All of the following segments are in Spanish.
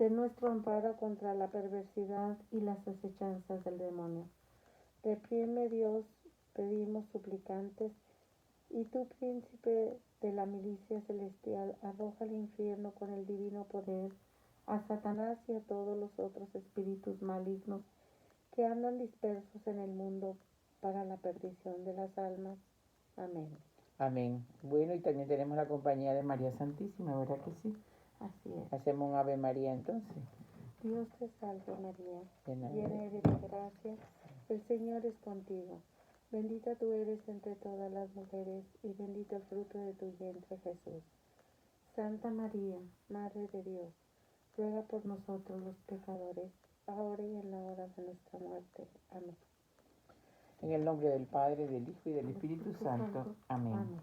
Sé nuestro amparo contra la perversidad y las asechanzas del demonio. Reprime, Dios, pedimos suplicantes, y tú, príncipe de la milicia celestial, arroja al infierno con el divino poder a Satanás y a todos los otros espíritus malignos que andan dispersos en el mundo para la perdición de las almas. Amén. Amén. Bueno, y también tenemos la compañía de María Santísima, ¿verdad que sí? Así es. Hacemos un Ave María entonces. Dios te salve María, llena eres de gracia, el Señor es contigo. Bendita tú eres entre todas las mujeres y bendito el fruto de tu vientre Jesús. Santa María, Madre de Dios, ruega por nosotros los pecadores, ahora y en la hora de nuestra muerte. Amén. En el nombre del Padre, del Hijo y del Espíritu Santo. Amén.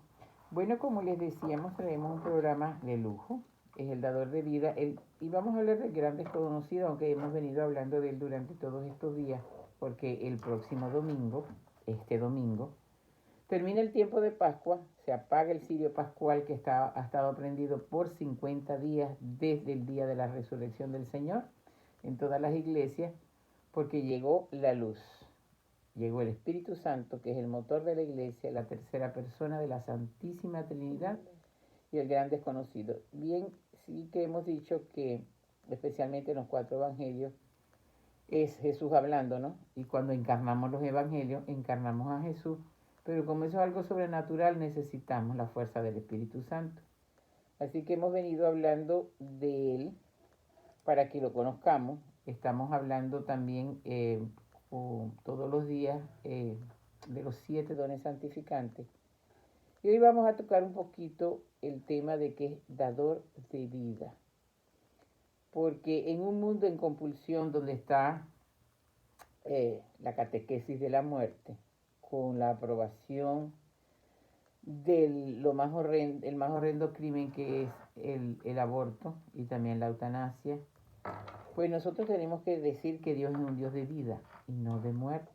Bueno, como les decíamos, traemos un programa de lujo. Es el dador de vida. Y vamos a hablar del gran desconocido, aunque hemos venido hablando de él durante todos estos días, porque el próximo domingo, este domingo, termina el tiempo de Pascua, se apaga el cirio pascual que ha estado prendido por 50 días desde el día de la resurrección del Señor en todas las iglesias, porque llegó la luz. Llegó el Espíritu Santo, que es el motor de la iglesia, la tercera persona de la Santísima Trinidad y el gran desconocido. Bien, sí que hemos dicho que, especialmente en los 4 evangelios, es Jesús hablando, ¿no? Y cuando encarnamos los evangelios, encarnamos a Jesús. Pero como eso es algo sobrenatural, necesitamos la fuerza del Espíritu Santo. Así que hemos venido hablando de Él para que lo conozcamos. Estamos hablando también todos los días de los 7 dones santificantes. Y hoy vamos a tocar un poquito el tema de que es dador de vida. Porque en un mundo en compulsión donde está la catequesis de la muerte, con la aprobación del el más horrendo crimen que es el aborto y también la eutanasia, pues nosotros tenemos que decir que Dios es un Dios de vida y no de muerte.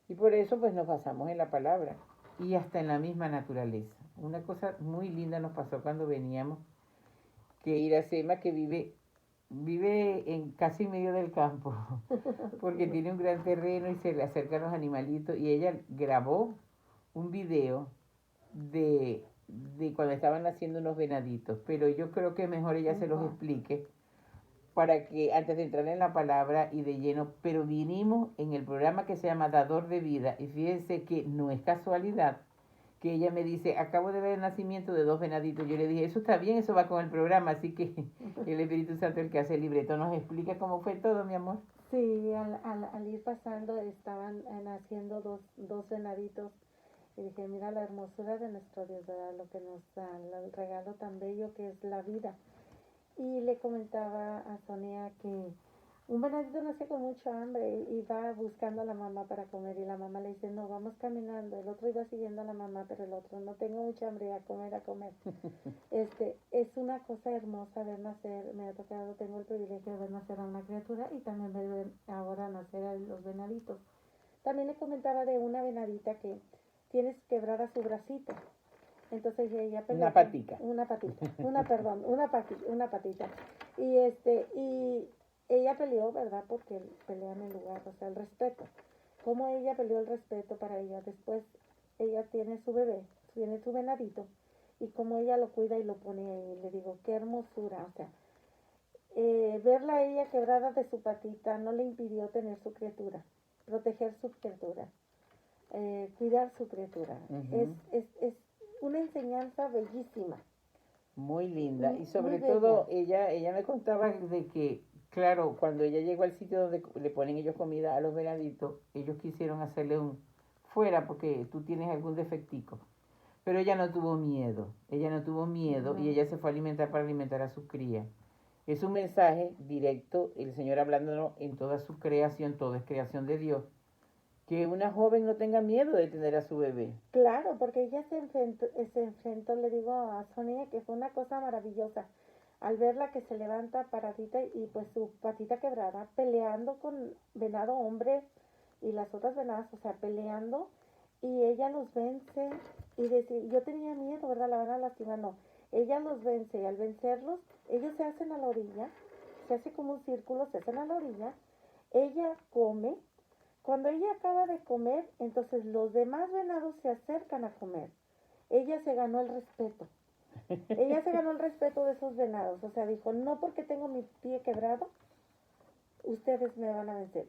Y por eso pues nos basamos en la palabra y hasta en la misma naturaleza. Una cosa muy linda nos pasó cuando veníamos, que Iracema, que vive en casi en medio del campo, porque tiene un gran terreno y se le acercan los animalitos, y ella grabó un video de cuando estaban haciendo unos venaditos, pero yo creo que mejor ella se los explique para que antes de entrar en la palabra y de lleno, pero vinimos en el programa que se llama Dador de Vida, y fíjense que no es casualidad que ella me dice, acabo de ver el nacimiento de 2 venaditos. Yo le dije, eso está bien, eso va con el programa, así que el Espíritu Santo, el que hace el libreto, nos explica cómo fue todo, mi amor. Sí, al ir pasando estaban naciendo dos venaditos. Y dije, mira la hermosura de nuestro Dios, ¿verdad? Lo que nos da, el regalo tan bello que es la vida. Y le comentaba a Sonia que un venadito nace con mucha hambre y va buscando a la mamá para comer, y la mamá le dice, no, vamos caminando. El otro iba siguiendo a la mamá, pero el otro, no tengo mucha hambre, a comer, a comer. Es una cosa hermosa ver nacer. Me ha tocado, tengo el privilegio de ver nacer a una criatura y también ver ahora nacer a los venaditos. También le comentaba de una venadita que tienes quebrada su bracito. Entonces ella peleó. Una patita. Una patita. Y ella peleó, ¿verdad? Porque pelean el lugar, o sea, el respeto. Como ella peleó el respeto para ella. Después ella tiene su bebé, tiene su venadito, y como ella lo cuida y lo pone ahí, le digo, qué hermosura, o sea, verla a ella quebrada de su patita no le impidió tener su criatura, proteger su criatura, cuidar su criatura. Es una enseñanza bellísima. Muy linda. Y sobre todo, ella me contaba de que, claro, cuando ella llegó al sitio donde le ponen ellos comida a los venaditos, ellos quisieron hacerle un fuera porque tú tienes algún defectico. Pero ella no tuvo miedo, no. Y ella se fue a alimentar para alimentar a sus crías. Es un mensaje directo, el Señor hablándonos en toda su creación, todo es creación de Dios, que una joven no tenga miedo de tener a su bebé. Claro, porque ella se enfrentó, le digo a Sonia, que fue una cosa maravillosa, al verla que se levanta paradita y pues su patita quebrada, peleando con venado hombre y las otras venadas, o sea, peleando, y ella los vence, y decir, yo tenía miedo, ¿verdad? La van a lastimar, no. Ella los vence, y al vencerlos, ellos se hacen a la orilla, que hace como un círculo, se hacen a la orilla, ella come, cuando ella acaba de comer, entonces los demás venados se acercan a comer. Ella se ganó el respeto. Ella se ganó el respeto de esos venados. O sea, dijo, no porque tengo mi pie quebrado, ustedes me van a vencer.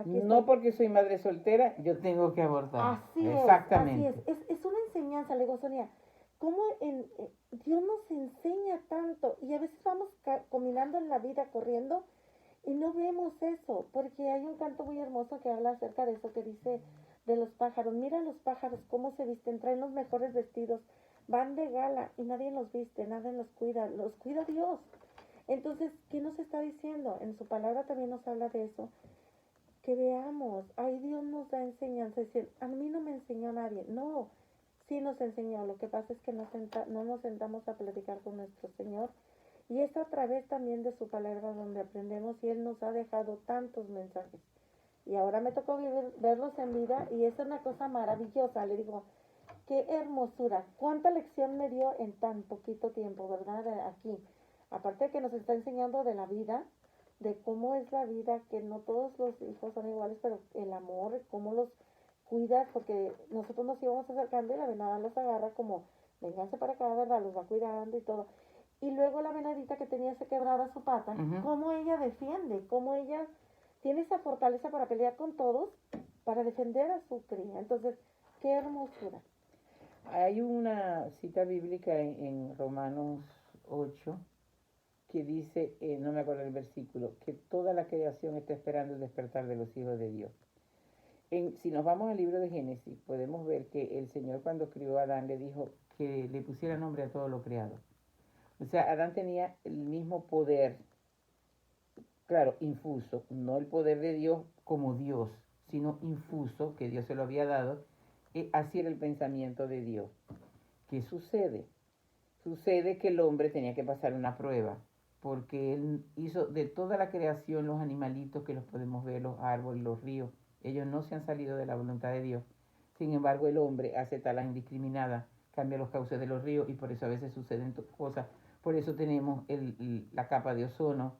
No porque soy madre soltera, yo tengo que abortar. Así Exactamente. es, así es una enseñanza, le digo, Sonia, cómo Dios nos enseña tanto y a veces vamos caminando en la vida corriendo y no vemos eso, porque hay un canto muy hermoso que habla acerca de eso, que dice de los pájaros, mira los pájaros cómo se visten, traen los mejores vestidos, van de gala y nadie los viste, nadie los cuida Dios. Entonces, ¿qué nos está diciendo? En su palabra también nos habla de eso, que veamos, ahí Dios nos da enseñanza, es decir, a mí no me enseñó nadie, no, sí nos enseñó, lo que pasa es que no nos sentamos a platicar con nuestro Señor, y es a través también de su palabra donde aprendemos, y Él nos ha dejado tantos mensajes, y ahora me tocó verlos en vida, y es una cosa maravillosa, le digo, qué hermosura, cuánta lección me dio en tan poquito tiempo, ¿verdad? Aquí, aparte de que nos está enseñando de la vida, de cómo es la vida, que no todos los hijos son iguales, pero el amor, cómo los cuidas, porque nosotros nos íbamos acercando y la venada los agarra como, vénganse para acá, ¿verdad? Los va cuidando y todo. Y luego la venadita que tenía se quebrada su pata, cómo ella defiende, cómo ella tiene esa fortaleza para pelear con todos, para defender a su cría. Entonces, qué hermosura. Hay una cita bíblica en Romanos 8 que dice, no me acuerdo el versículo, que toda la creación está esperando el despertar de los hijos de Dios. Si nos vamos al libro de Génesis, podemos ver que el Señor cuando crió a Adán le dijo que le pusiera nombre a todo lo creado. O sea, Adán tenía el mismo poder, claro, infuso, no el poder de Dios como Dios, sino infuso, que Dios se lo había dado, así era el pensamiento de Dios. ¿Qué sucede? Sucede que el hombre tenía que pasar una prueba, porque él hizo de toda la creación los animalitos que los podemos ver, los árboles, los ríos, ellos no se han salido de la voluntad de Dios. Sin embargo, el hombre hace talas indiscriminadas, cambia los cauces de los ríos y por eso a veces suceden cosas. Por eso tenemos la capa de ozono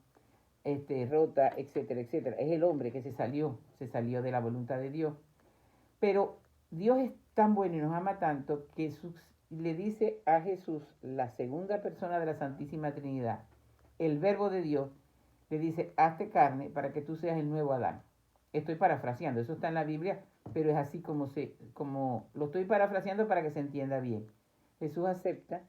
rota, etcétera, etcétera. Es el hombre que se salió de la voluntad de Dios. Pero Dios es tan bueno y nos ama tanto que le dice a Jesús, la segunda persona de la Santísima Trinidad, el Verbo de Dios, le dice, hazte carne para que tú seas el nuevo Adán. Estoy parafraseando, eso está en la Biblia, pero es así como lo estoy parafraseando para que se entienda bien. Jesús acepta,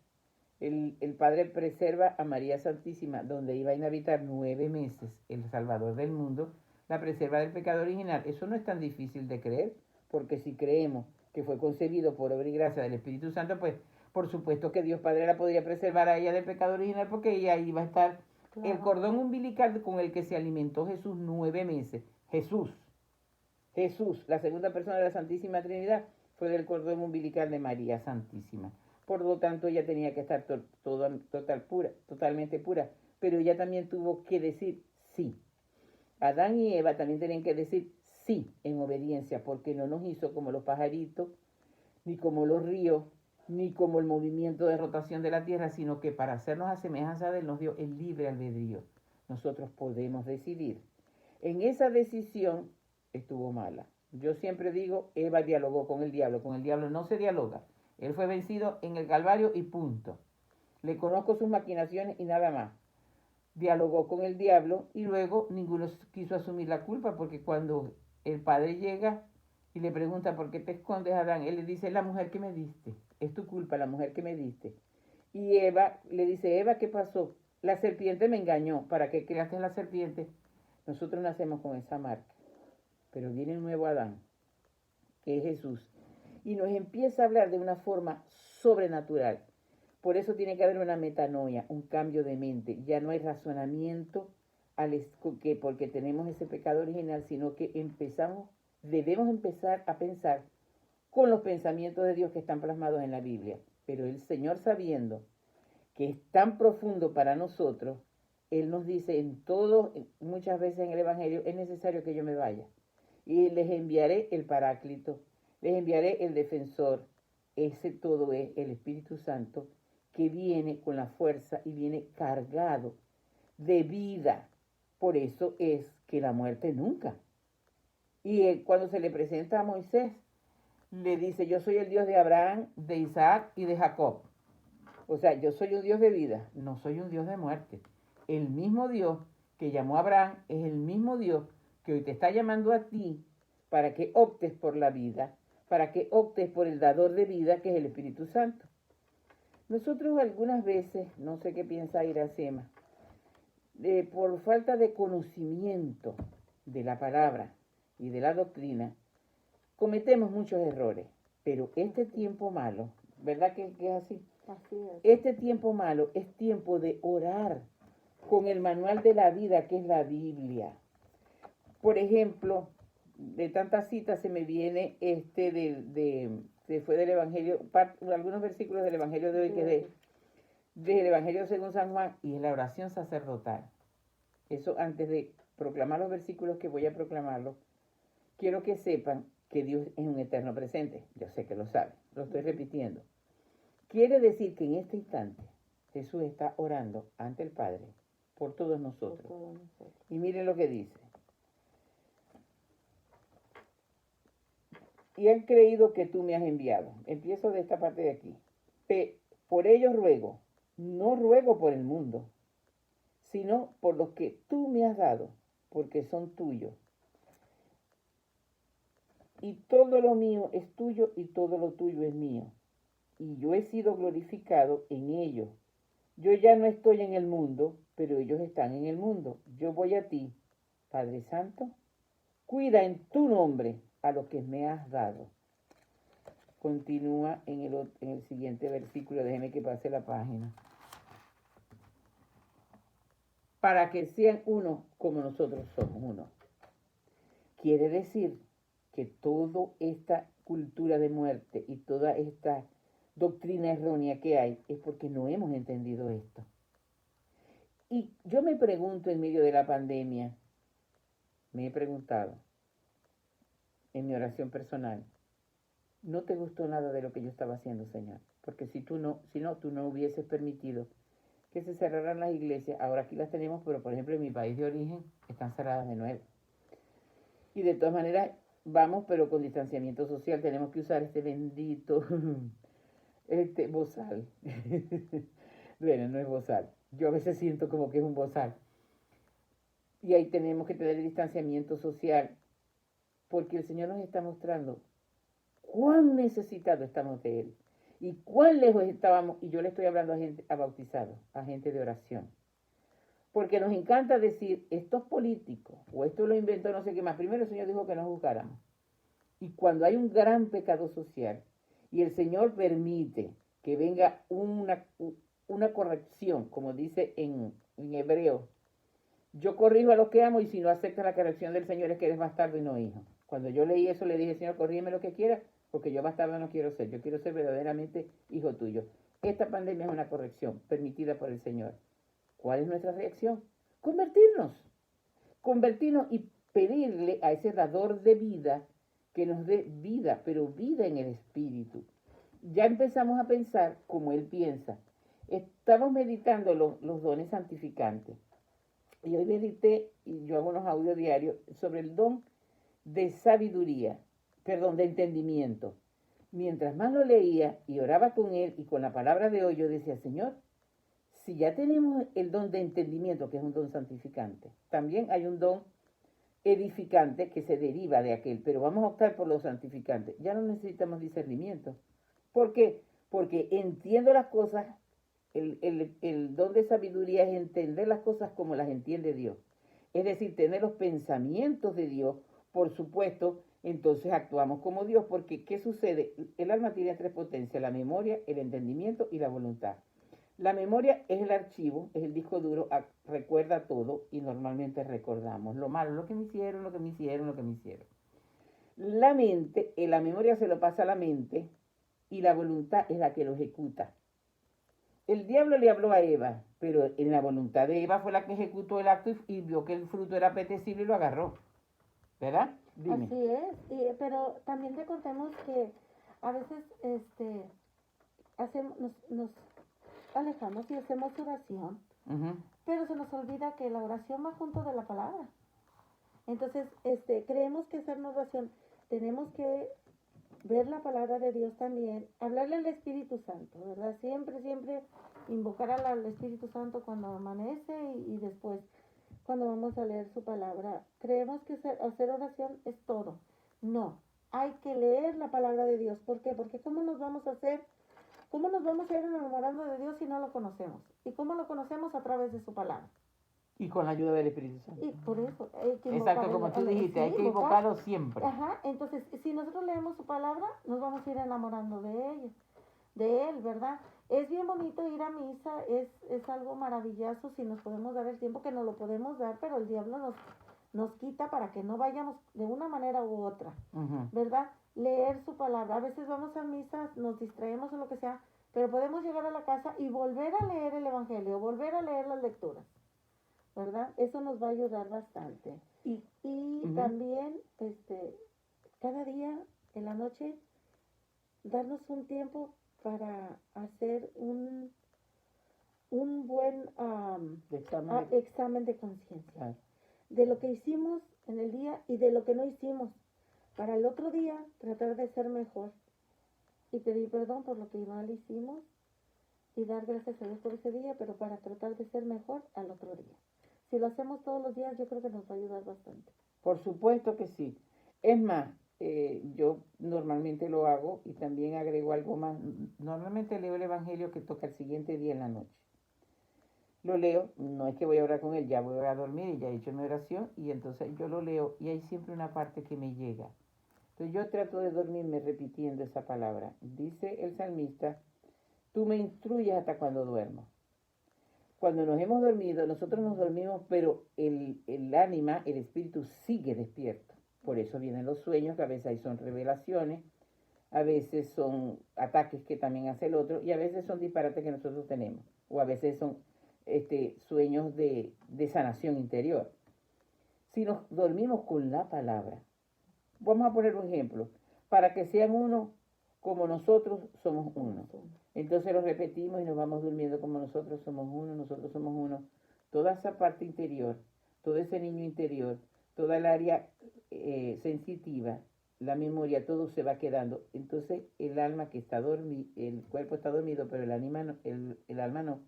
el Padre preserva a María Santísima, donde iba a inhabitar 9 meses el Salvador del mundo, la preserva del pecado original. Eso no es tan difícil de creer, porque si creemos que fue concebido por obra y gracia del Espíritu Santo, pues por supuesto que Dios Padre la podría preservar a ella del pecado original, porque ella iba a estar el cordón umbilical con el que se alimentó Jesús 9 meses. Jesús, la segunda persona de la Santísima Trinidad, fue del cordón umbilical de María Santísima. Por lo tanto, ella tenía que estar totalmente pura, pero ella también tuvo que decir sí. Adán y Eva también tenían que decir sí en obediencia, porque no nos hizo como los pajaritos, ni como los ríos, ni como el movimiento de rotación de la tierra, sino que para hacernos a semejanza de él nos dio el libre albedrío. Nosotros podemos decidir. En esa decisión estuvo mala. Yo siempre digo, Eva dialogó con el diablo no se dialoga. Él fue vencido en el Calvario y punto. Le conozco sus maquinaciones y nada más. Dialogó con el diablo y luego ninguno quiso asumir la culpa, porque cuando el padre llega y le pregunta por qué te escondes, Adán, él le dice, es la mujer que me diste, es tu culpa la mujer que me diste. Y Eva le dice, Eva, ¿qué pasó? La serpiente me engañó, ¿para qué creaste la serpiente? Nosotros nacemos con esa marca, pero viene un nuevo Adán, que es Jesús, y nos empieza a hablar de una forma sobrenatural. Por eso tiene que haber una metanoia, un cambio de mente. Ya no hay razonamiento porque tenemos ese pecado original, sino que debemos empezar a pensar con los pensamientos de Dios que están plasmados en la Biblia. Pero el Señor, sabiendo que es tan profundo para nosotros, Él nos dice muchas veces en el Evangelio, es necesario que yo me vaya. Y les enviaré el Paráclito, les enviaré el Defensor. Ese todo es el Espíritu Santo, que viene con la fuerza y viene cargado de vida, Por eso es que la muerte nunca. Y cuando se le presenta a Moisés, le dice, yo soy el Dios de Abraham, de Isaac y de Jacob. O sea, yo soy un Dios de vida, no soy un Dios de muerte. El mismo Dios que llamó a Abraham es el mismo Dios que hoy te está llamando a ti para que optes por la vida, para que optes por el dador de vida que es el Espíritu Santo. Nosotros algunas veces, no sé qué piensa Iracema, por falta de conocimiento de la palabra y de la doctrina, cometemos muchos errores. Pero este tiempo malo, ¿verdad que es así? Así es. Este tiempo malo es tiempo de orar con el manual de la vida que es la Biblia. Por ejemplo, de tantas citas se me viene se fue del Evangelio, algunos versículos del Evangelio de hoy, que es del Evangelio según San Juan, y es la oración sacerdotal. Eso antes de proclamar los versículos que voy a proclamarlos, quiero que sepan que Dios es un eterno presente. Yo sé que lo saben, lo estoy repitiendo. Quiere decir que en este instante Jesús está orando ante el Padre por todos nosotros. Y miren lo que dice. Y han creído que tú me has enviado. Empiezo de esta parte de aquí. Por ellos ruego, no ruego por el mundo, sino por los que tú me has dado, porque son tuyos. Y todo lo mío es tuyo y todo lo tuyo es mío. Y yo he sido glorificado en ellos. Yo ya no estoy en el mundo, pero ellos están en el mundo. Yo voy a ti, Padre Santo. Cuida en tu nombre a los que me has dado. Continúa en el siguiente versículo, déjeme que pase la página. Para que sean uno como nosotros somos uno. Quiere decir que toda esta cultura de muerte y toda esta doctrina errónea que hay es porque no hemos entendido esto. Y yo me pregunto en medio de la pandemia, me he preguntado en mi oración personal, ¿no te gustó nada de lo que yo estaba haciendo, Señor? Porque si tú no hubieses permitido que se cerraran las iglesias, ahora aquí las tenemos, pero por ejemplo en mi país de origen están cerradas de nuevo. Y de todas maneras vamos, pero con distanciamiento social, tenemos que usar este bendito bozal. Bueno, no es bozal. Yo a veces siento como que es un bozal. Y ahí tenemos que tener el distanciamiento social, porque el Señor nos está mostrando cuán necesitados estamos de Él y cuán lejos estábamos. Y yo le estoy hablando a gente, a bautizados, a gente de oración. Porque nos encanta decir, esto es político, o esto lo inventó no sé qué más. Primero el Señor dijo que no juzgáramos. Y cuando hay un gran pecado social, y el Señor permite que venga una corrección, como dice en hebreo, yo corrijo a los que amo y si no aceptas la corrección del Señor es que eres bastardo y no hijo. Cuando yo leí eso le dije, Señor, corrígeme lo que quieras, porque yo bastardo no quiero ser, yo quiero ser verdaderamente hijo tuyo. Esta pandemia es una corrección permitida por el Señor. ¿Cuál es nuestra reacción? Convertirnos y pedirle a ese dador de vida que nos dé vida, pero vida en el espíritu. Ya empezamos a pensar como Él piensa. Estamos meditando los dones santificantes. Y hoy medité, y yo hago unos audios diarios, sobre el don de sabiduría, de entendimiento. Mientras más lo leía y oraba con Él y con la palabra de hoy, yo decía, Señor, si ya tenemos el don de entendimiento, que es un don santificante, también hay un don edificante que se deriva de aquel, pero vamos a optar por lo santificante. Ya no necesitamos discernimiento. ¿Por qué? Porque entiendo las cosas, el don de sabiduría es entender las cosas como las entiende Dios. Es decir, tener los pensamientos de Dios, por supuesto, entonces actuamos como Dios, porque ¿qué sucede? El alma tiene tres potencias, la memoria, el entendimiento y la voluntad. La memoria es el archivo, es el disco duro, recuerda todo y normalmente recordamos lo malo, lo que me hicieron, lo que me hicieron, lo que me hicieron. La mente, la memoria se lo pasa a la mente y la voluntad es la que lo ejecuta. El diablo le habló a Eva, pero en la voluntad de Eva fue la que ejecutó el acto y vio que el fruto era apetecible y lo agarró. ¿Verdad? Dime. Así es, pero también te contemos que a veces nos alejamos y hacemos oración pero se nos olvida que la oración va junto de la palabra. Entonces, creemos que hacer una oración, tenemos que ver la palabra de Dios también, hablarle al Espíritu Santo, ¿verdad? Siempre, siempre invocar al Espíritu Santo cuando amanece y después cuando vamos a leer su palabra. Creemos que hacer oración es todo. No, hay que leer la palabra de Dios. ¿Por qué? Porque ¿cómo nos vamos a ir enamorando de Dios si no lo conocemos? ¿Y cómo lo conocemos? A través de su palabra. Y con la ayuda del Espíritu Santo. Y por eso hay que exacto, como tú dijiste, hay que invocarlo siempre. Ajá, entonces si nosotros leemos su palabra, nos vamos a ir enamorando de él, ¿verdad? Es bien bonito ir a misa, es algo maravilloso si nos podemos dar el tiempo que nos lo podemos dar, pero el diablo nos quita para que no vayamos de una manera u otra, ¿verdad? Leer su palabra, a veces vamos a misa, nos distraemos o lo que sea, pero podemos llegar a la casa y volver a leer el evangelio, volver a leer las lecturas, ¿verdad? Eso nos va a ayudar bastante. Y también, cada día en la noche, darnos un tiempo para hacer un buen examen de conciencia. Claro. De lo que hicimos en el día y de lo que no hicimos. Para el otro día tratar de ser mejor. Y pedir perdón por lo que mal hicimos. Y dar gracias a Dios por ese día, pero para tratar de ser mejor al otro día. Si lo hacemos todos los días, yo creo que nos va a ayudar bastante. Por supuesto que sí. Es más, yo normalmente lo hago y también agrego algo más. Normalmente leo el Evangelio que toca el siguiente día en la noche. Lo leo, no es que voy a orar con él, ya voy a dormir y ya he hecho mi oración y entonces yo lo leo y hay siempre una parte que me llega. Entonces yo trato de dormirme repitiendo esa palabra. Dice el salmista, tú me instruyes hasta cuando duermo. Cuando nos hemos dormido, nosotros nos dormimos, pero el ánima, el espíritu sigue despierto. Por eso vienen los sueños, que a veces son revelaciones, a veces son ataques que también hace el otro, y a veces son disparates que nosotros tenemos, o a veces son sueños de sanación interior. Si nos dormimos con la palabra, vamos a poner un ejemplo, para que sean uno como nosotros somos uno. Entonces lo repetimos y nos vamos durmiendo como nosotros somos uno. Toda esa parte interior, todo ese niño interior, toda el área sensitiva, la memoria, todo se va quedando. Entonces el alma que está dormida, el cuerpo está dormido, pero el alma no,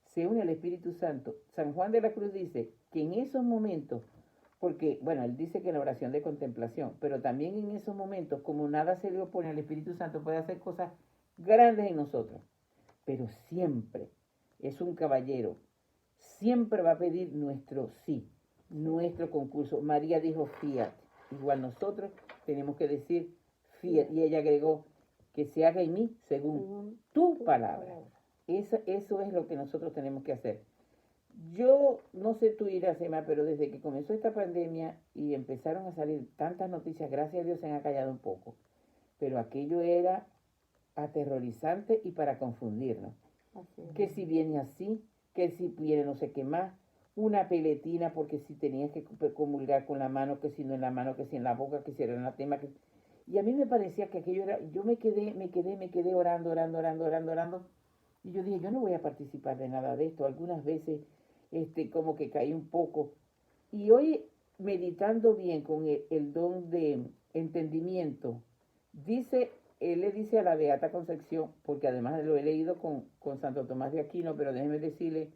se une al Espíritu Santo. San Juan de la Cruz dice que en esos momentos, porque, bueno, él dice que en la oración de contemplación, pero también en esos momentos, como nada se le opone al Espíritu Santo, puede hacer cosas grandes en nosotros. Pero siempre es un caballero, siempre va a pedir nuestro sí, nuestro concurso. María dijo fiat, igual nosotros tenemos que decir fiat, y ella agregó que se haga en mí según tu palabra. Eso es lo que nosotros tenemos que hacer. Yo no sé tú, Iracema, pero desde que comenzó esta pandemia y empezaron a salir tantas noticias, gracias a Dios se han callado un poco, pero aquello era aterrorizante y para confundirnos. Que si viene así, que si viene no sé qué más, una peletina porque si tenías que comulgar con la mano, que si no en la mano, que si en la boca, que si era en la tema. Y a mí me parecía que aquello era, yo me quedé orando. Y yo dije, yo no voy a participar de nada de esto. Algunas veces como que caí un poco. Y hoy, meditando bien con el don de entendimiento, él le dice a la Beata Concepción, porque además lo he leído con Santo Tomás de Aquino, pero déjeme decirle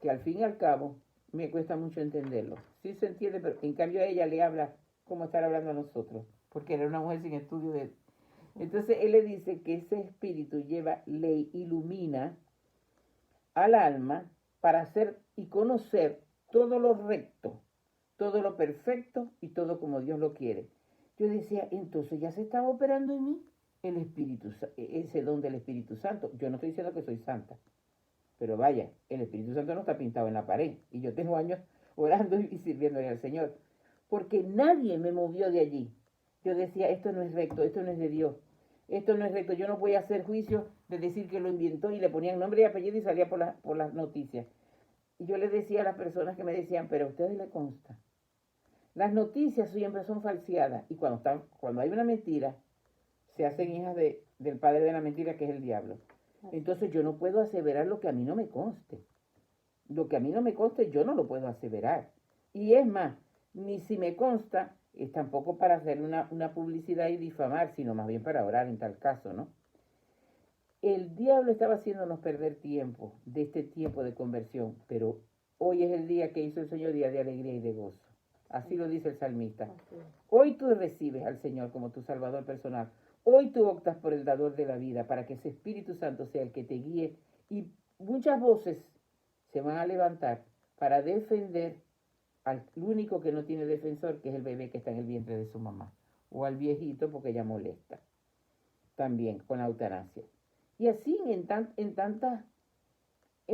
que al fin y al cabo me cuesta mucho entenderlo. Sí se entiende, pero en cambio a ella le habla como estar hablando a nosotros, porque era una mujer sin estudio de él. Entonces él le dice que ese espíritu le ilumina al alma para hacer y conocer todo lo recto, todo lo perfecto y todo como Dios lo quiere. Yo decía, entonces ya se estaba operando en mí el Espíritu, ese don del Espíritu Santo. Yo no estoy diciendo que soy santa, pero vaya, el Espíritu Santo no está pintado en la pared y yo tengo años orando y sirviéndole al Señor, porque nadie me movió de allí. Yo decía, esto no es recto, esto no es de Dios. Esto no es recto, yo no voy a hacer juicio de decir que lo inventó y le ponían nombre y apellido y salía por las noticias. Y yo le decía a las personas que me decían, pero a ustedes les consta. Las noticias siempre son falseadas y cuando hay una mentira, se hacen hijas del padre de la mentira, que es el diablo. Entonces yo no puedo aseverar lo que a mí no me conste. Lo que a mí no me consta, yo no lo puedo aseverar. Y es más, ni si me consta, es tampoco para hacer una publicidad y difamar, sino más bien para orar en tal caso, ¿no? El diablo estaba haciéndonos perder tiempo de este tiempo de conversión, pero hoy es el día que hizo el Señor, día de alegría y de gozo. Así lo dice el salmista. Hoy tú recibes al Señor como tu Salvador personal. Hoy tú optas por el dador de la vida para que ese Espíritu Santo sea el que te guíe, y muchas voces se van a levantar para defender al único que no tiene defensor, que es el bebé que está en el vientre de su mamá, o al viejito porque ella molesta, también con la eutanasia. Y así en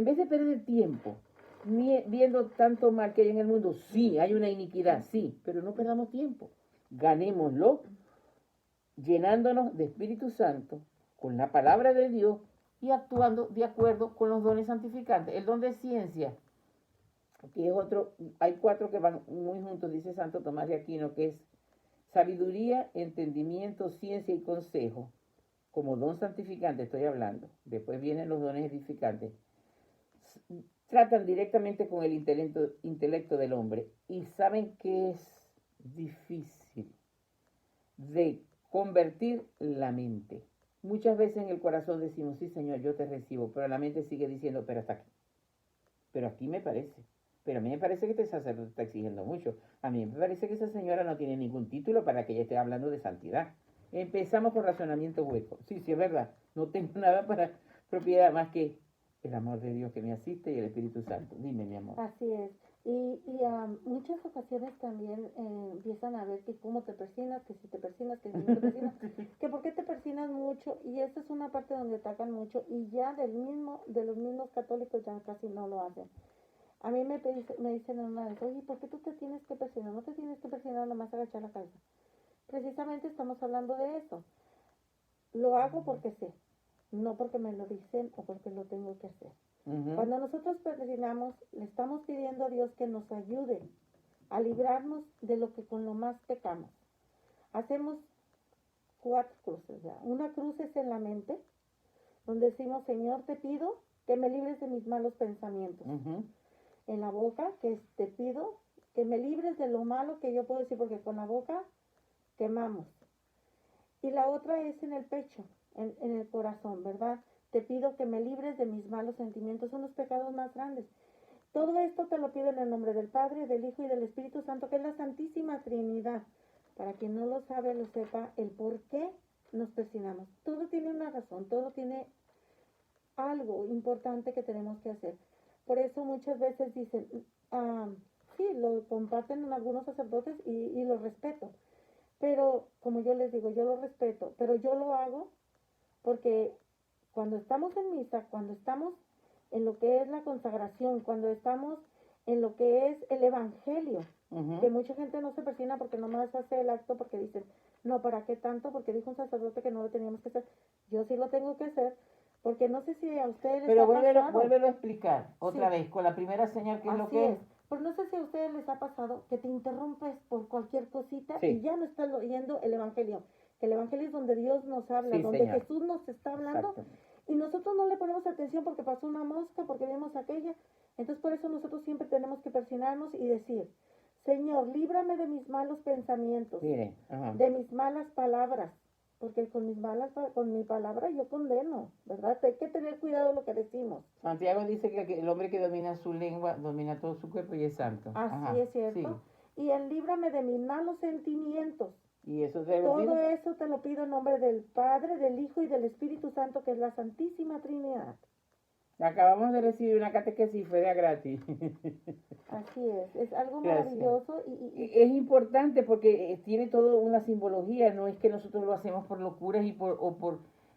vez de perder tiempo viendo tanto mal que hay en el mundo, sí, hay una iniquidad, sí, pero no perdamos tiempo. Ganémoslo llenándonos de Espíritu Santo, con la palabra de Dios y actuando de acuerdo con los dones santificantes. El don de ciencia, que es otro, hay 4 que van muy juntos, dice Santo Tomás de Aquino, que es sabiduría, entendimiento, ciencia y consejo. Como don santificante estoy hablando. Después vienen los dones edificantes. Tratan directamente con el intelecto del hombre y saben que es difícil de convertir la mente. Muchas veces en el corazón decimos, sí Señor, yo te recibo, pero la mente sigue diciendo, pero hasta aquí. Pero aquí me parece. Pero a mí me parece que este sacerdote está exigiendo mucho. A mí me parece que esa señora no tiene ningún título para que ella esté hablando de santidad. Empezamos con razonamiento hueco. Sí, es verdad. No tengo nada para propiedad más que el amor de Dios que me asiste y el Espíritu Santo. Dime, mi amor. Así es. Muchas ocasiones también empiezan a ver que cómo te persinas, que si te persinas, que si no te persinas, que por qué te persinas mucho, y esta es una parte donde atacan mucho, y ya de los mismos católicos ya casi no lo hacen. A mí me dicen una vez, oye, ¿por qué tú te tienes que persinar? No te tienes que persinar, nomás agachar la cabeza. Precisamente estamos hablando de eso. Lo hago porque sé, no porque me lo dicen o porque lo tengo que hacer. Cuando nosotros persinamos, le estamos pidiendo a Dios que nos ayude a librarnos de lo que con lo más pecamos. Hacemos 4 cruces ya. Una cruz es en la mente, donde decimos, Señor, te pido que me libres de mis malos pensamientos. En la boca, que te pido que me libres de lo malo que yo puedo decir, porque con la boca quemamos. Y la otra es en el pecho, en el corazón, ¿verdad? Te pido que me libres de mis malos sentimientos, son los pecados más grandes. Todo esto te lo pido en el nombre del Padre, del Hijo y del Espíritu Santo, que es la Santísima Trinidad. Para quien no lo sabe, lo sepa, el por qué nos persinamos. Todo tiene una razón, todo tiene algo importante que tenemos que hacer. Por eso muchas veces dicen, sí, lo comparten en algunos sacerdotes y lo respeto. Pero, como yo les digo, yo lo respeto, pero yo lo hago porque cuando estamos en misa, cuando estamos en lo que es la consagración, cuando estamos en lo que es el evangelio, que mucha gente no se persina porque nomás hace el acto porque dicen, no, ¿para qué tanto? Porque dijo un sacerdote que no lo teníamos que hacer. Yo sí lo tengo que hacer, porque no sé si a ustedes les ha pasado. Pero vuélvelo a explicar otra vez, con la primera señal, que es lo que es. Pues no sé si a ustedes les ha pasado que te interrumpes por cualquier cosita y ya no estás oyendo el evangelio. El evangelio es donde Dios nos habla, donde señor. Jesús nos está hablando. Y nosotros no le ponemos atención porque pasó una mosca, porque vimos aquella. Entonces por eso nosotros siempre tenemos que persinarnos y decir, Señor, líbrame de mis malos pensamientos, de mis malas palabras, porque con mi palabra yo condeno, ¿verdad? Hay que tener cuidado lo que decimos. Santiago dice que el hombre que domina su lengua domina todo su cuerpo y es santo. Así es cierto. Sí. Y líbrame de mis malos sentimientos. ¿Y eso todo eso te lo pido en nombre del Padre, del Hijo y del Espíritu Santo, que es la Santísima Trinidad. Acabamos de recibir una catequesis, fue de gratis. Así es algo maravilloso. Es importante porque tiene toda una simbología, no es que nosotros lo hacemos por locuras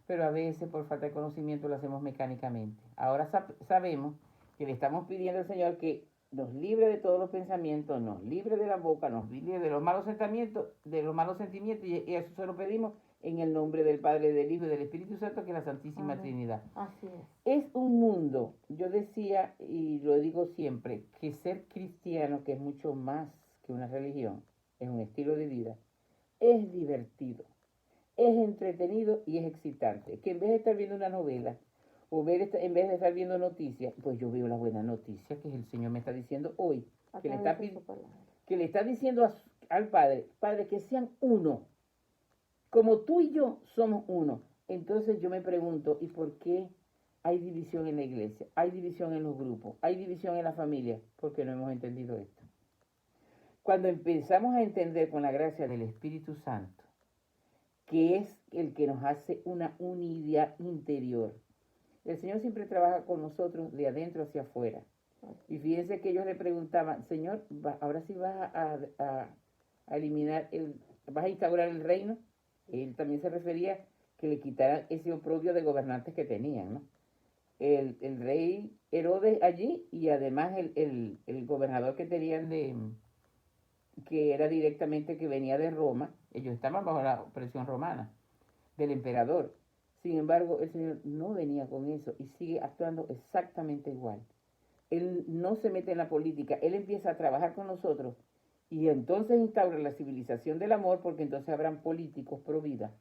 pero a veces por falta de conocimiento lo hacemos mecánicamente. Ahora sabemos que le estamos pidiendo al Señor que nos libre de todos los pensamientos, nos libre de la boca, nos libre de los malos sentimientos, y eso se lo pedimos en el nombre del Padre, del Hijo y del Espíritu Santo, que es la Santísima Trinidad. Así es. Es un mundo, yo decía y lo digo siempre, que ser cristiano, que es mucho más que una religión, es un estilo de vida, es divertido, es entretenido y es excitante. Que en vez de estar viendo una novela o ver en vez de estar viendo noticias, pues yo veo la buena noticia que el Señor me está diciendo hoy, que le está diciendo al Padre, Padre, que sean uno, como tú y yo somos uno. Entonces yo me pregunto, ¿y por qué hay división en la iglesia? Hay división en los grupos, hay división en la familia, porque no hemos entendido esto. Cuando empezamos a entender con la gracia del Espíritu Santo, que es el que nos hace una unidad interior, el Señor siempre trabaja con nosotros de adentro hacia afuera. Y fíjense que ellos le preguntaban, Señor, ahora sí vas a eliminar, vas a instaurar el reino. Él también se refería que le quitaran ese oprobio de gobernantes que tenían, ¿no? El rey Herodes allí y además el gobernador que tenían que era directamente que venía de Roma, ellos estaban bajo la opresión romana, del emperador. Sin embargo, el Señor no venía con eso y sigue actuando exactamente igual. Él no se mete en la política, Él empieza a trabajar con nosotros y entonces instaura la civilización del amor, porque entonces habrán políticos pro vida,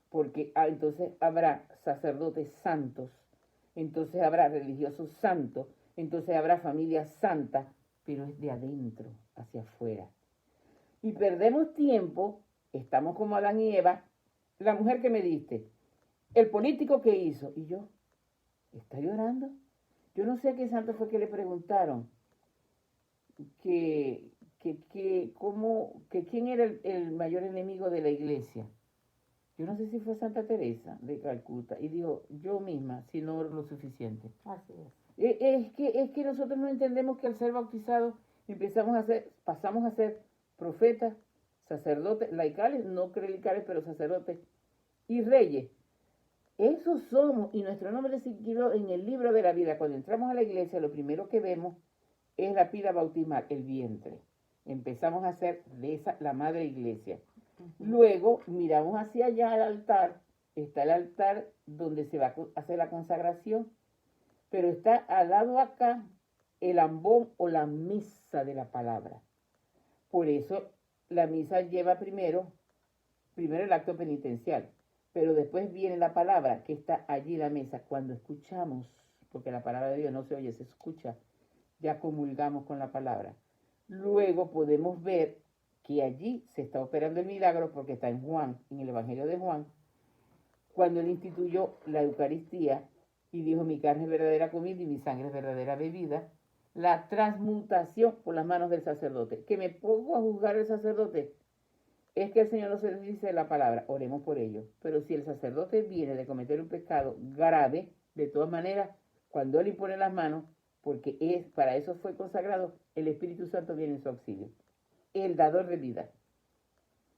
porque entonces habrá sacerdotes santos, entonces habrá religiosos santos, entonces habrá familias santas, pero es de adentro hacia afuera. Y perdemos tiempo, estamos como Adán y Eva, la mujer que me diste, el político que hizo, y yo, ¿está llorando? Yo no sé qué santo fue que le preguntaron que quién era el mayor enemigo de la iglesia. Yo no sé si fue Santa Teresa de Calcuta, y dijo, yo misma, si no oro lo suficiente. Así es. Es que nosotros no entendemos que al ser bautizados pasamos a ser profetas, sacerdotes, laicales, no clericales, pero sacerdotes, y reyes. Eso somos, y nuestro nombre se escribió en el libro de la vida. Cuando entramos a la iglesia, lo primero que vemos es la pila bautismal, el vientre. Empezamos a hacer de esa la madre iglesia. Luego miramos hacia allá al altar, está el altar donde se va a hacer la consagración, pero está al lado acá el ambón o la misa de la palabra. Por eso la misa lleva primero el acto penitencial, pero después viene la palabra que está allí en la mesa. Cuando escuchamos, porque la palabra de Dios no se oye, se escucha, ya comulgamos con la palabra. Luego podemos ver que allí se está operando el milagro, porque está en Juan, en el Evangelio de Juan, cuando él instituyó la Eucaristía y dijo, mi carne es verdadera comida y mi sangre es verdadera bebida, la transmutación por las manos del sacerdote. Que me pongo a juzgar al sacerdote, es que el Señor no se les dice la palabra, oremos por ello. Pero si el sacerdote viene de cometer un pecado grave, de todas maneras, cuando él impone las manos, porque para eso fue consagrado, el Espíritu Santo viene en su auxilio, el dador de vida.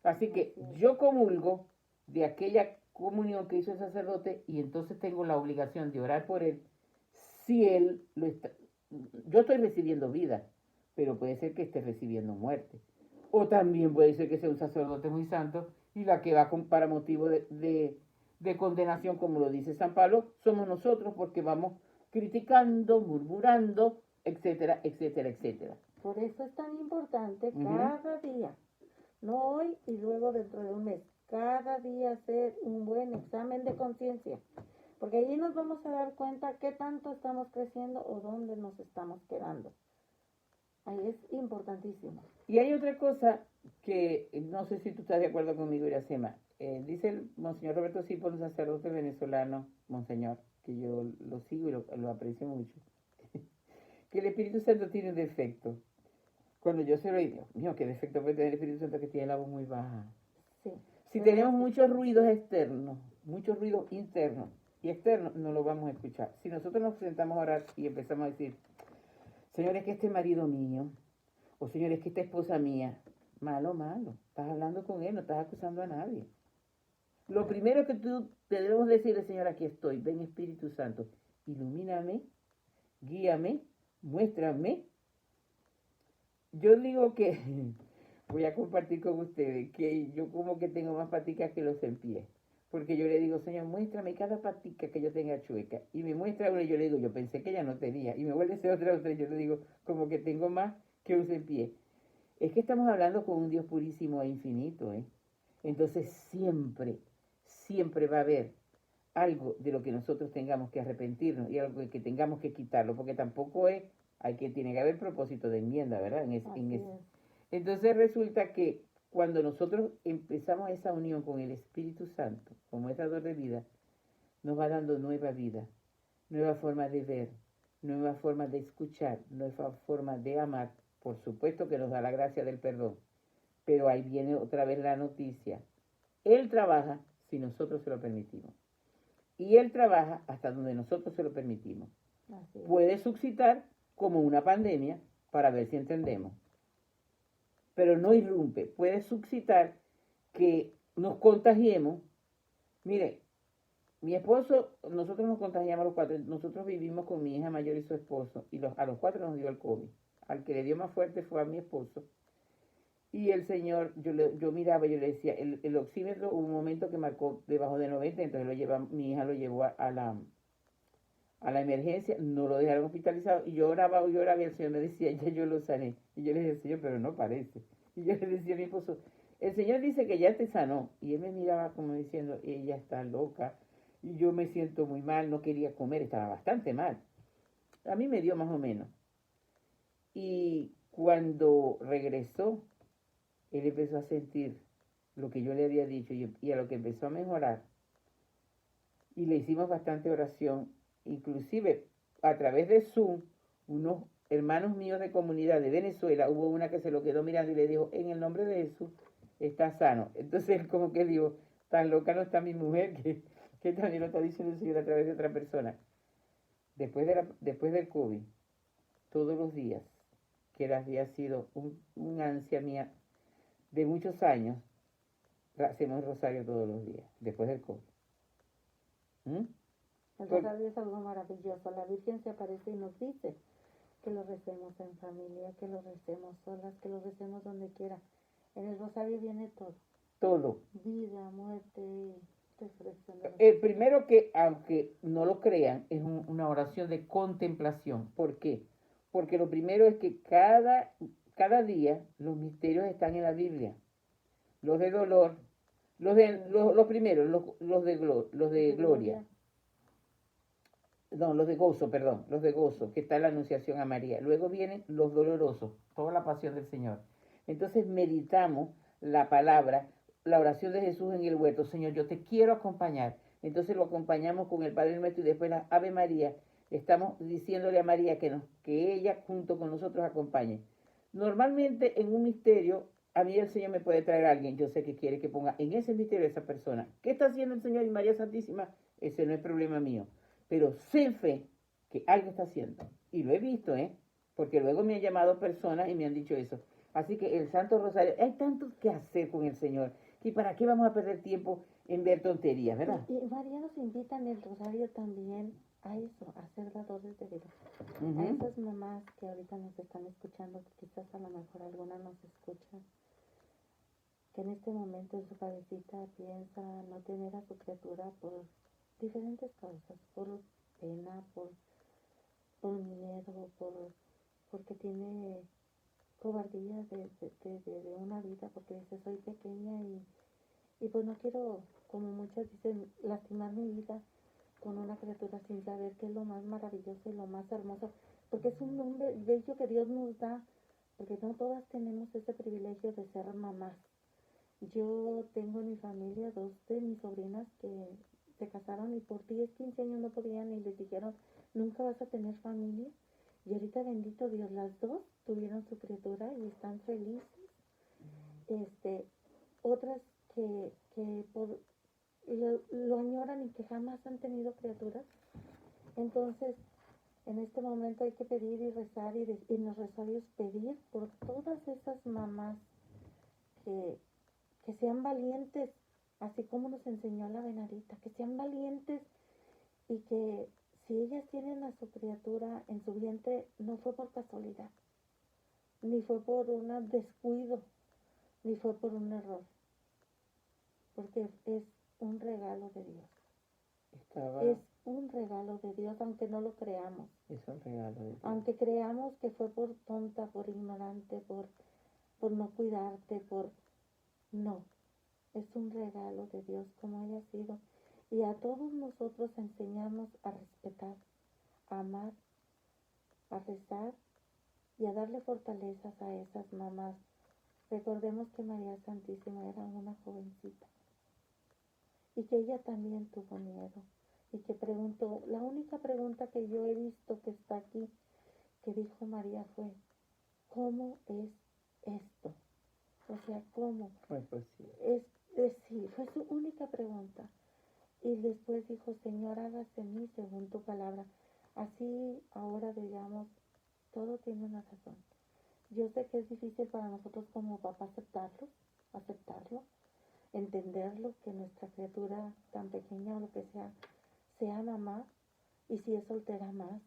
Así que yo comulgo de aquella comunión que hizo el sacerdote y entonces tengo la obligación de orar por él. Si él lo está, yo estoy recibiendo vida, pero puede ser que esté recibiendo muerte. O también puede ser que sea un sacerdote muy santo y la que va para motivo de condenación, como lo dice San Pablo, somos nosotros, porque vamos criticando, murmurando, etcétera, etcétera, etcétera. Por eso es tan importante cada día, no hoy y luego dentro de un mes, cada día hacer un buen examen de conciencia, porque allí nos vamos a dar cuenta qué tanto estamos creciendo o dónde nos estamos quedando. Ahí es importantísimo. Y hay otra cosa que no sé si tú estás de acuerdo conmigo, Iracema. Dice el Monseñor Roberto Sipo, un sacerdote venezolano, Monseñor, que yo lo sigo y lo aprecio mucho, que el Espíritu Santo tiene un defecto. Cuando yo se lo digo, mío, ¿qué defecto puede tener el Espíritu Santo? Que tiene la voz muy baja. Sí. Si tenemos muchos ruidos externos, muchos ruidos internos y externos, no lo vamos a escuchar. Si nosotros nos sentamos a orar y empezamos a decir, Señor, es que este marido mío, o Señor, es que esta esposa mía, malo, estás hablando con él, no estás acusando a nadie. Lo primero que tú te debemos decirle, Señor, aquí estoy, ven Espíritu Santo, ilumíname, guíame, muéstrame. Yo digo que, voy a compartir con ustedes, que yo como que tengo más paticas que los pies. Porque yo le digo, Señor, muéstrame cada patica que yo tenga chueca. Y me muestra una y yo le digo, yo pensé que ella no tenía. Y me vuelve a hacer otra y yo le digo, como que tengo más que un pie. Es que estamos hablando con un Dios purísimo e infinito, ¿eh? Entonces siempre va a haber algo de lo que nosotros tengamos que arrepentirnos y algo que tengamos que quitarlo, porque tampoco es, tiene que haber propósito de enmienda, ¿verdad? Así es. Entonces resulta que cuando nosotros empezamos esa unión con el Espíritu Santo, como es dador de vida, nos va dando nueva vida, nueva forma de ver, nueva forma de escuchar, nueva forma de amar. Por supuesto que nos da la gracia del perdón, pero ahí viene otra vez la noticia. Él trabaja si nosotros se lo permitimos. Y Él trabaja hasta donde nosotros se lo permitimos. Puede suscitar como una pandemia para ver si entendemos. Pero no irrumpe. Puede suscitar que nos contagiemos. Mire, mi esposo, nosotros nos contagiamos los 4. Nosotros vivimos con mi hija mayor y su esposo. Y a los 4 nos dio el COVID. Al que le dio más fuerte fue a mi esposo. Y el señor, yo miraba, yo le decía, el oxímetro hubo un momento que marcó debajo de 90, entonces mi hija lo llevó a la emergencia, no lo dejaron hospitalizado, y yo oraba, y el Señor me decía, ya yo lo sané. Y yo le decía, Señor, pero no parece. Y yo le decía a mi esposo, el Señor dice que ya te sanó. Y él me miraba como diciendo, ella está loca, y yo me siento muy mal, no quería comer, estaba bastante mal. A mí me dio más o menos. Y cuando regresó, él empezó a sentir lo que yo le había dicho y a lo que empezó a mejorar. Y le hicimos bastante oración, inclusive a través de Zoom, unos hermanos míos de comunidad de Venezuela, hubo una que se lo quedó mirando y le dijo, en el nombre de Jesús, está sano. Entonces él como que dijo, tan loca no está mi mujer que también lo está diciendo el Señor a través de otra persona. Después del COVID, todos los días, que había sido un ansia mía de muchos años, hacemos rosario todos los días, después del COVID. El rosario es algo maravilloso. La Virgen se aparece y nos dice que lo recemos en familia, que lo recemos solas, que lo recemos donde quiera. En el rosario viene todo. Todo. Vida, muerte, resurrección. Primero que, aunque no lo crean, es una oración de contemplación. ¿Por qué? Porque lo primero es que cada día los misterios están en la Biblia. Los de dolor, los primeros, los de gloria. No, los de gozo, perdón, los de gozo, que está la anunciación a María. Luego vienen los dolorosos, toda la pasión del Señor. Entonces meditamos la palabra, la oración de Jesús en el huerto. Señor, yo te quiero acompañar. Entonces lo acompañamos con el Padre Nuestro y después la Ave María. Estamos diciéndole a María que ella junto con nosotros acompañe. Normalmente en un misterio, a mí el Señor me puede traer a alguien, yo sé que quiere que ponga en ese misterio a esa persona. ¿Qué está haciendo el Señor y María Santísima? Ese no es problema mío. Pero sé fe que algo está haciendo. Y lo he visto, porque luego me han llamado personas y me han dicho eso. Así que el Santo Rosario, hay tanto que hacer con el Señor, que para qué vamos a perder tiempo en ver tonterías, ¿verdad? Y María nos invita en el Rosario también a eso, a ser dadores de vida. A esas mamás que ahorita nos están escuchando, que quizás a lo mejor alguna nos escucha, que en este momento en su cabecita piensa no tener a su criatura por diferentes causas, por pena, por miedo, porque tiene cobardía de una vida, porque dice soy pequeña y pues no quiero, como muchas dicen, lastimar mi vida con una criatura sin saber qué es lo más maravilloso y lo más hermoso, porque es un don bello que Dios nos da, porque no todas tenemos ese privilegio de ser mamás. Yo tengo en mi familia 2 de mis sobrinas que se casaron y por 10, 15 años no podían y les dijeron, nunca vas a tener familia. Y ahorita, bendito Dios, las 2 tuvieron su criatura y están felices. Otras que lo añoran y que jamás han tenido criaturas. Entonces, en este momento hay que pedir y rezar y en los rosarios pedir por todas esas mamás que sean valientes, así como nos enseñó la Benarita, que sean valientes y que si ellas tienen a su criatura en su vientre, no fue por casualidad, ni fue por un descuido, ni fue por un error, porque es un regalo de Dios. Es un regalo de Dios, aunque no lo creamos. Es un regalo de Dios. Aunque creamos que fue por tonta, por ignorante, por no cuidarte, no. Es un regalo de Dios como haya sido. Y a todos nosotros enseñamos a respetar, a amar, a rezar y a darle fortalezas a esas mamás. Recordemos que María Santísima era una jovencita y que ella también tuvo miedo y que preguntó, la única pregunta que yo he visto que está aquí, que dijo María fue, ¿cómo es esto? O sea, ¿cómo? No es posible. Es decir, fue su única pregunta. Y después dijo, Señor, hágase en mí según tu palabra. Así ahora digamos, todo tiene una razón. Yo sé que es difícil para nosotros como papá aceptarlo, entenderlo, que nuestra criatura tan pequeña o lo que sea mamá, y si es soltera más.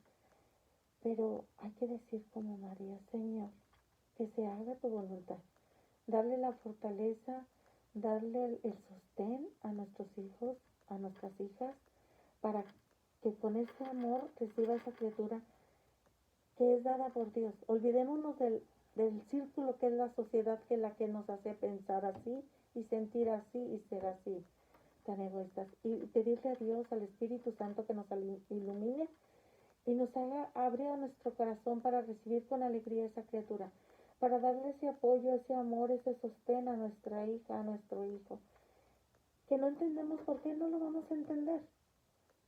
Pero hay que decir como María, Señor, que se haga tu voluntad. Darle la fortaleza, darle el sostén a nuestros hijos, a nuestras hijas, para que con ese amor reciba esa criatura que es dada por Dios. Olvidémonos del círculo que es la sociedad, que es la que nos hace pensar así y sentir así y ser así, tan egoístas. Y pedirle a Dios, al Espíritu Santo, que nos ilumine y nos haga abrir nuestro corazón para recibir con alegría esa criatura, para darle ese apoyo, ese amor, ese sostén a nuestra hija, a nuestro hijo, que no entendemos por qué no lo vamos a entender.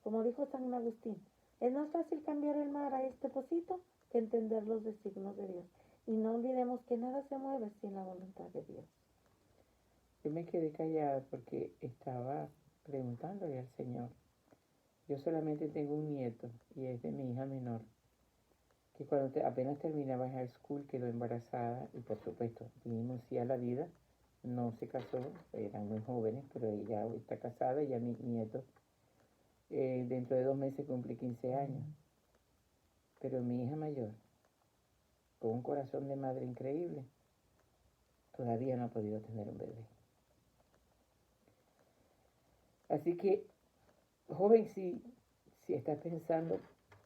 Como dijo San Agustín, es más fácil cambiar el mar a este pocito que entender los designios de Dios. Y no olvidemos que nada se mueve sin la voluntad de Dios. Yo me quedé callada porque estaba preguntándole al Señor. Yo solamente tengo un nieto y es de mi hija menor, que cuando apenas terminaba high school quedó embarazada y por supuesto vinimos sí a la vida, no se casó, eran muy jóvenes, pero ella hoy está casada y ya mi nieto dentro de 2 meses cumple 15 años. Pero mi hija mayor, con un corazón de madre increíble, todavía no ha podido tener un bebé. Así que, joven, si estás pensando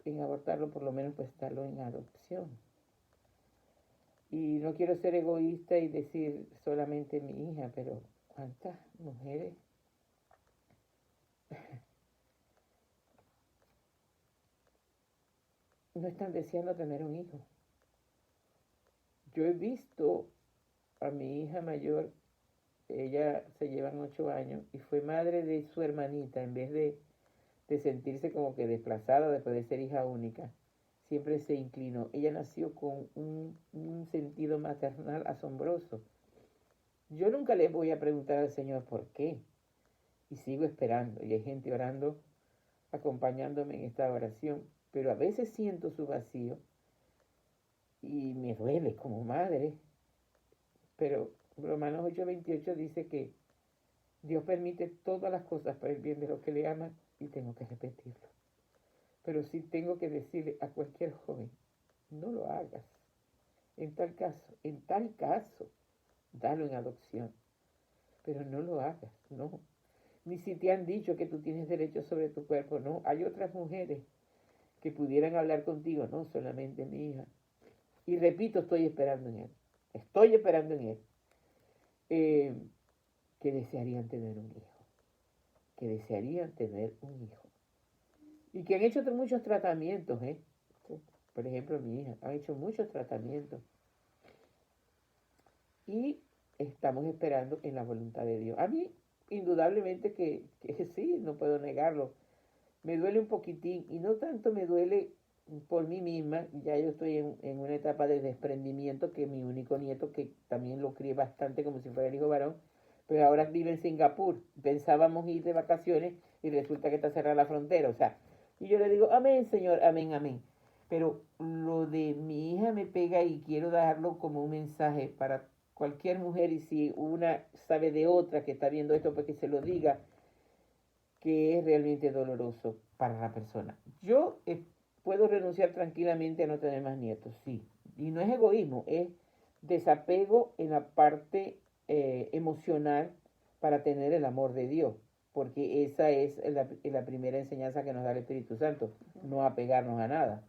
en abortarlo, por lo menos pues darlo en adopción. Y no quiero ser egoísta y decir solamente mi hija, pero ¿cuántas mujeres no están deseando tener un hijo? Yo he visto a mi hija mayor, ella se llevan 8 años, y fue madre de su hermanita, en vez de sentirse como que desplazada después de ser hija única, siempre se inclinó. Ella nació con un sentido maternal asombroso. Yo nunca le voy a preguntar al Señor por qué, y sigo esperando, y hay gente orando, acompañándome en esta oración, pero a veces siento su vacío y me duele como madre, pero Romanos 8:28 dice que Dios permite todas las cosas para el bien de los que le aman, y tengo que repetirlo. Pero sí tengo que decirle a cualquier joven, no lo hagas. En tal caso, dalo en adopción. Pero no lo hagas, no. Ni si te han dicho que tú tienes derecho sobre tu cuerpo, no. Hay otras mujeres que pudieran hablar contigo, no solamente mi hija. Y repito, estoy esperando en él. Estoy esperando en él. Que desearían tener un hijo. Que desearían tener un hijo. Y que han hecho muchos tratamientos, ¿eh? Por ejemplo, mi hija, ha hecho muchos tratamientos. Y estamos esperando en la voluntad de Dios. A mí, indudablemente que sí, no puedo negarlo. Me duele un poquitín, y no tanto me duele por mí misma, ya yo estoy en una etapa de desprendimiento, que mi único nieto, que también lo crié bastante como si fuera el hijo varón, pero ahora vive en Singapur. Pensábamos ir de vacaciones y resulta que está cerrada la frontera, o sea, y yo le digo, amén, Señor, amén, amén. Pero lo de mi hija me pega, y quiero darlo como un mensaje para cualquier mujer, y si una sabe de otra que está viendo esto, pues que se lo diga, que es realmente doloroso para la persona. Yo puedo renunciar tranquilamente a no tener más nietos, sí. Y no es egoísmo, es desapego en la parte emocional para tener el amor de Dios, porque esa es la primera enseñanza que nos da el Espíritu Santo, no apegarnos a nada.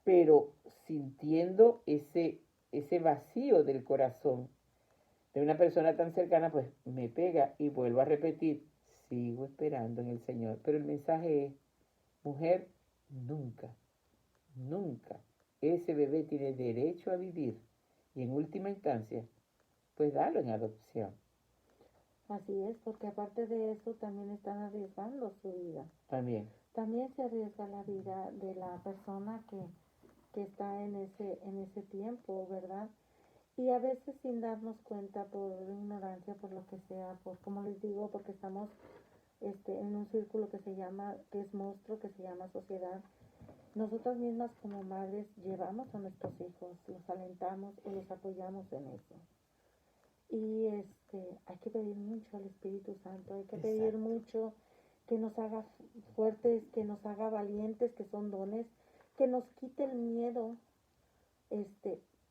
Pero sintiendo ese vacío del corazón de una persona tan cercana, pues me pega, y vuelvo a repetir, sigo esperando en el Señor. Pero el mensaje es, mujer, nunca, nunca ese bebé tiene derecho a vivir. Y en última instancia, pues dalo en adopción. Así es, porque aparte de eso también están arriesgando su vida. También. También se arriesga la vida de la persona que está en ese tiempo, ¿verdad? Y a veces sin darnos cuenta por ignorancia, por lo que sea, por como les digo, porque estamos en un círculo que es monstruo, que se llama sociedad. Nosotras mismas como madres llevamos a nuestros hijos, los alentamos y los apoyamos en eso. Y hay que pedir mucho al Espíritu Santo, hay que pedir Exacto. mucho que nos haga fuertes, que nos haga valientes, que son dones, que nos quite el miedo,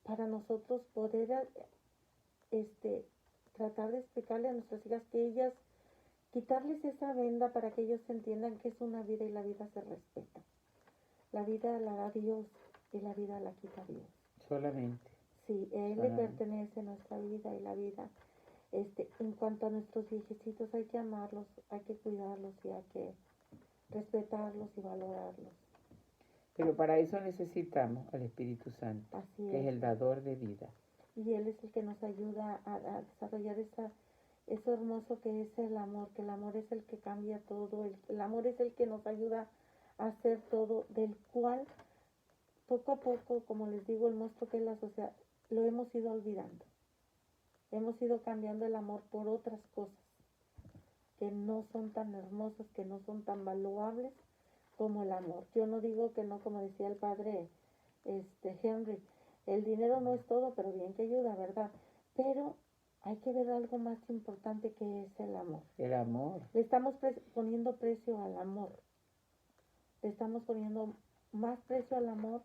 para nosotros poder tratar de explicarle a nuestras hijas que ellas, quitarles esa venda para que ellos entiendan que es una vida y la vida se respeta. La vida la da Dios y la vida la quita Dios. Solamente. Sí, a Él le pertenece nuestra vida y la vida. En cuanto a nuestros viejecitos, hay que amarlos, hay que cuidarlos y hay que respetarlos y valorarlos. Pero para eso necesitamos al Espíritu Santo, Así que es el dador de vida. Y Él es el que nos ayuda a desarrollar eso hermoso que es el amor, que el amor es el que cambia todo, el amor es el que nos ayuda a hacer todo, del cual poco a poco, como les digo, el monstruo que es la sociedad, lo hemos ido olvidando. Hemos ido cambiando el amor por otras cosas que no son tan hermosas, que no son tan valuables como el amor. Yo no digo que no, como decía el padre Henry, el dinero no es todo, pero bien que ayuda, ¿verdad? Pero hay que ver algo más importante que es el amor. El amor. Le estamos poniendo precio al amor. Le estamos poniendo más precio al amor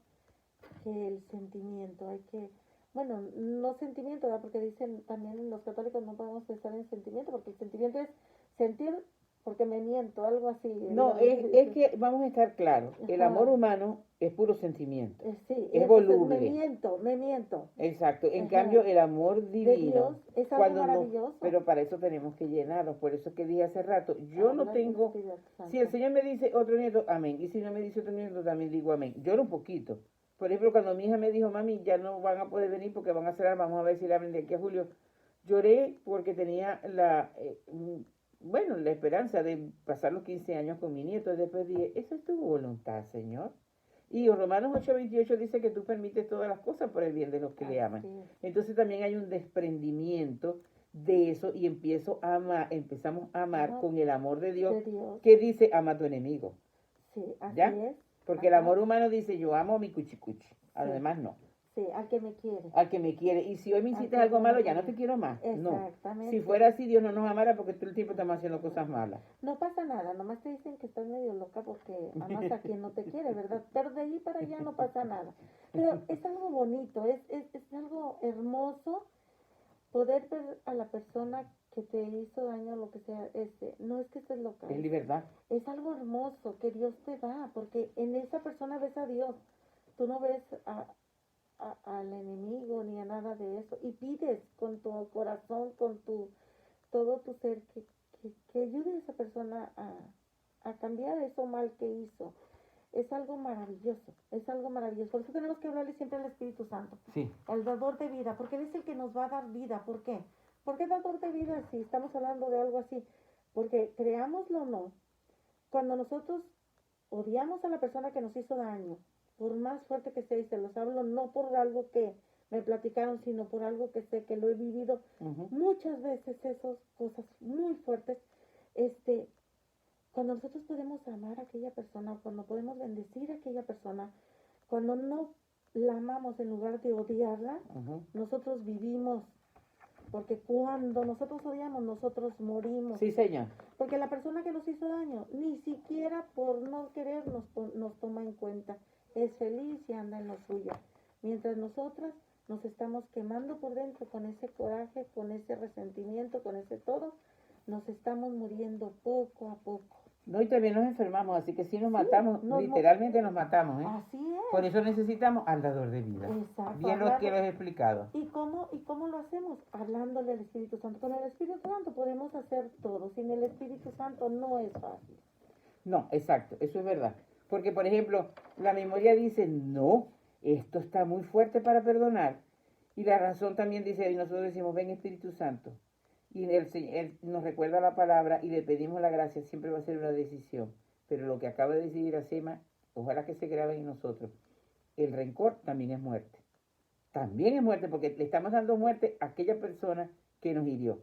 que el sentimiento. Hay que, bueno, no sentimiento, ¿verdad? Porque dicen también los católicos no podemos pensar en sentimiento, porque el sentimiento es sentir porque me miento, algo así. No, es que vamos a estar claros, el amor humano es puro sentimiento, sí, es voluble. Me miento. Exacto, en cambio el amor divino, de Dios es algo maravilloso. Pero para eso tenemos que llenarnos, por eso que dije hace rato, yo no tengo, si el Señor me dice otro nieto, amén, y si no me dice otro nieto, también digo amén, lloro un poquito. Por ejemplo, cuando mi hija me dijo, mami, ya no van a poder venir porque van a cerrar, vamos a ver si la abren de aquí a julio, lloré porque tenía la esperanza de pasar los 15 años con mi nieto. Después dije, esa es tu voluntad, Señor. Y Romanos 8:28 dice que tú permites todas las cosas por el bien de los que le aman. Entonces también hay un desprendimiento de eso y empezamos a amar con el amor de Dios, que dice, ama a tu enemigo. Sí, así ¿Ya? es. Porque el amor humano dice, yo amo a mi cuchicuchi, a los demás no. Sí, al que me quiere. Al que me quiere. Y si hoy me hiciste algo malo, ya no te quiero más. Exactamente. No. Si fuera así, Dios no nos amara porque todo el tiempo estamos haciendo cosas malas. No pasa nada, nomás te dicen que estás medio loca porque amas a quien no te quiere, ¿verdad? Pero de ahí para allá no pasa nada. Pero es algo bonito, es algo hermoso poder ver a la persona que te hizo daño, lo que sea, no es que estés loca. Es libertad. Es algo hermoso que Dios te da, porque en esa persona ves a Dios. Tú no ves al enemigo ni a nada de eso. Y pides con tu corazón, con todo tu ser, que ayude a esa persona a cambiar eso mal que hizo. Es algo maravilloso, es algo maravilloso. Por eso tenemos que hablarle siempre al Espíritu Santo. Sí. Al dador de vida, porque Él es el que nos va a dar vida. ¿Por qué? ¿Por qué dador de vida si estamos hablando de algo así? Porque creámoslo o no, cuando nosotros odiamos a la persona que nos hizo daño, por más fuerte que sea, y se los hablo no por algo que me platicaron, sino por algo que sé, que lo he vivido muchas veces, esas cosas muy fuertes, cuando nosotros podemos amar a aquella persona, cuando podemos bendecir a aquella persona, cuando no la amamos en lugar de odiarla, nosotros vivimos. Porque cuando nosotros odiamos, nosotros morimos. Sí, Señor. Porque la persona que nos hizo daño, ni siquiera por no querer nos toma en cuenta. Es feliz y anda en lo suyo. Mientras nosotras nos estamos quemando por dentro con ese coraje, con ese resentimiento, con ese todo, nos estamos muriendo poco a poco. No, y también nos enfermamos, así que si nos Sí, matamos, literalmente nos matamos, ¿eh? Así es. Por eso necesitamos al dador de vida. Exacto. Bien lo que lo he explicado. ¿Y cómo lo hacemos? Hablándole al Espíritu Santo. Con el Espíritu Santo podemos hacer todo. Sin el Espíritu Santo no es fácil. No, exacto, eso es verdad. Porque, por ejemplo, la memoria dice, no, esto está muy fuerte para perdonar. Y la razón también dice, y nosotros decimos, ven Espíritu Santo. Y él nos recuerda la palabra y le pedimos la gracia, siempre va a ser una decisión. Pero lo que acaba de decir Iracema, ojalá que se grabe en nosotros. El rencor también es muerte. También es muerte porque le estamos dando muerte a aquella persona que nos hirió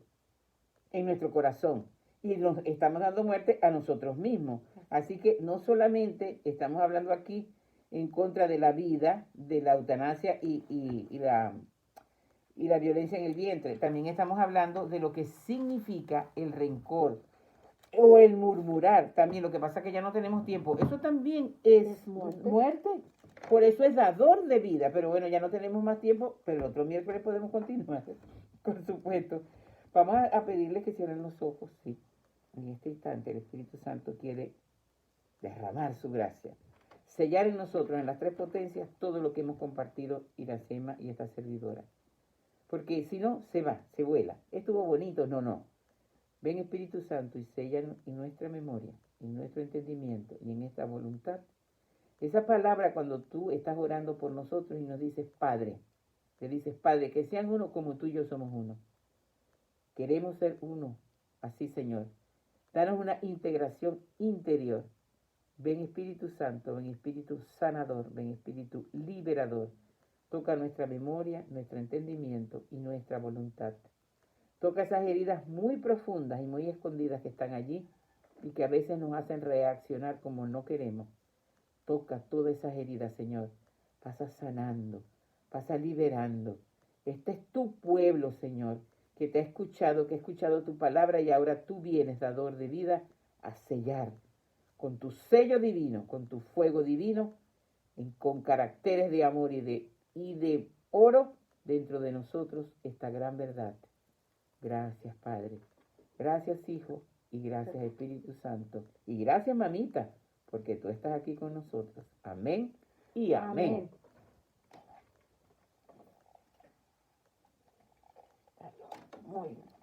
en nuestro corazón. Y nos estamos dando muerte a nosotros mismos. Así que no solamente estamos hablando aquí en contra de la vida, de la eutanasia y la violencia en el vientre, también estamos hablando de lo que significa el rencor o el murmurar. También lo que pasa es que ya no tenemos tiempo. Eso también es muerte. Por eso es dador de vida. Pero bueno, ya no tenemos más tiempo, pero el otro miércoles podemos continuar, por supuesto. Vamos a pedirle que cierren los ojos, sí. En este instante el Espíritu Santo quiere derramar su gracia, sellar en nosotros, en las tres potencias, todo lo que hemos compartido Iracema y esta servidora. Porque si no, se va, se vuela. Estuvo bonito, no. Ven Espíritu Santo y sella en nuestra memoria, en nuestro entendimiento y en esta voluntad. Esa palabra cuando tú estás orando por nosotros y nos dices Padre, te dices Padre, que sean uno como tú y yo somos uno. Queremos ser uno, así Señor. Danos una integración interior. Ven Espíritu Santo, ven Espíritu sanador, ven Espíritu liberador. Toca nuestra memoria, nuestro entendimiento y nuestra voluntad. Toca esas heridas muy profundas y muy escondidas que están allí y que a veces nos hacen reaccionar como no queremos. Toca todas esas heridas, Señor. Pasa sanando, pasa liberando. Este es tu pueblo, Señor, que te ha escuchado, que ha escuchado tu palabra y ahora tú vienes, dador de vida, a sellar con tu sello divino, con tu fuego divino, con caracteres de amor y de oro dentro de nosotros esta gran verdad. Gracias, Padre. Gracias, Hijo. Y gracias, Espíritu Santo. Y gracias, mamita, porque tú estás aquí con nosotros. Amén y amén. Muy bien.